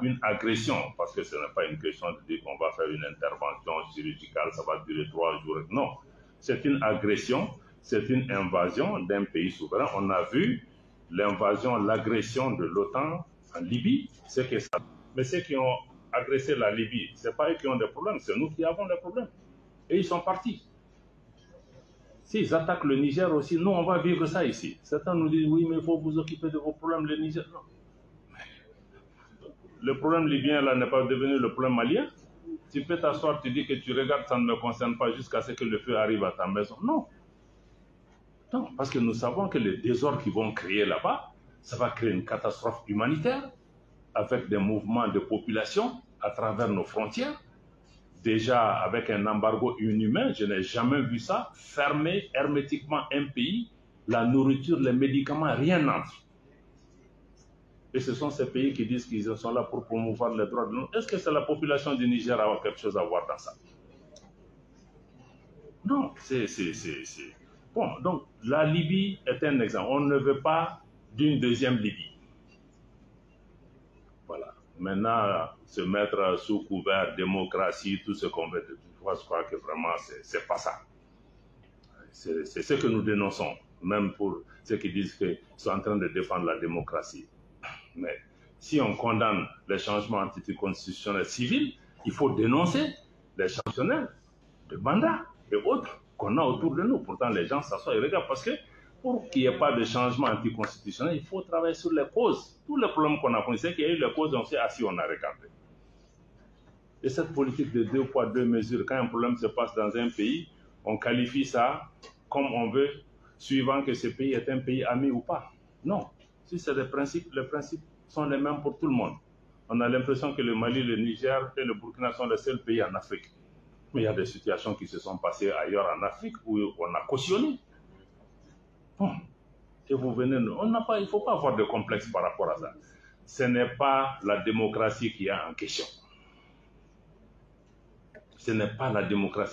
une agression, parce que ce n'est pas une question de dire qu'on va faire une intervention chirurgicale, ça va durer 3 jours. Non, c'est une agression, c'est une invasion d'un pays souverain. On a vu l'invasion, l'agression de l'OTAN en Libye, c'est que ça. Mais ceux qui ont agressé la Libye, ce n'est pas eux qui ont des problèmes, c'est nous qui avons des problèmes. Et ils sont partis. S'ils attaquent le Niger aussi, nous, on va vivre ça ici. Certains nous disent, oui, mais il faut vous occuper de vos problèmes, le Niger. Non. Le problème libyen, là, n'est pas devenu le problème malien. Tu peux t'asseoir, tu dis que tu regardes, ça ne me concerne pas jusqu'à ce que le feu arrive à ta maison. Non. Non, parce que nous savons que les désordres qu'ils vont créer là-bas, ça va créer une catastrophe humanitaire avec des mouvements de population à travers nos frontières. Déjà, avec un embargo inhumain, je n'ai jamais vu ça, fermer hermétiquement un pays, la nourriture, les médicaments, rien n'entre. Et ce sont ces pays qui disent qu'ils sont là pour promouvoir les droits de l'homme. Est-ce que c'est la population du Niger qui a quelque chose à voir dans ça? Non, c'est... Bon, donc la Libye est un exemple. On ne veut pas d'une deuxième Libye. Voilà. Maintenant, se mettre sous couvert démocratie, tout ce qu'on veut, je crois que vraiment, c'est pas ça. C'est ce que nous dénonçons, même pour ceux qui disent qu'ils sont en train de défendre la démocratie. Mais si on condamne les changements anticonstitutionnels civils, il faut dénoncer les changements de mandat et autres qu'on a autour de nous. Pourtant, les gens s'assoient et regardent parce que pour qu'il n'y ait pas de changement anticonstitutionnel, il faut travailler sur les causes. Tous les problèmes qu'on a connus, c'est qu'il y a eu les causes, on s'est assis, on a regardé. Et cette politique de 2 poids 2 mesures, quand un problème se passe dans un pays, on qualifie ça comme on veut, suivant que ce pays est un pays ami ou pas. Non. Si c'est des principes, les principes sont les mêmes pour tout le monde. On a l'impression que le Mali, le Niger et le Burkina sont les seuls pays en Afrique. Mais il y a des situations qui se sont passées ailleurs en Afrique où on a cautionné. Bon. Et vous venez, il ne faut pas avoir de complexe par rapport à ça. Ce n'est pas la démocratie qui est en question. Ce n'est pas la démocratie.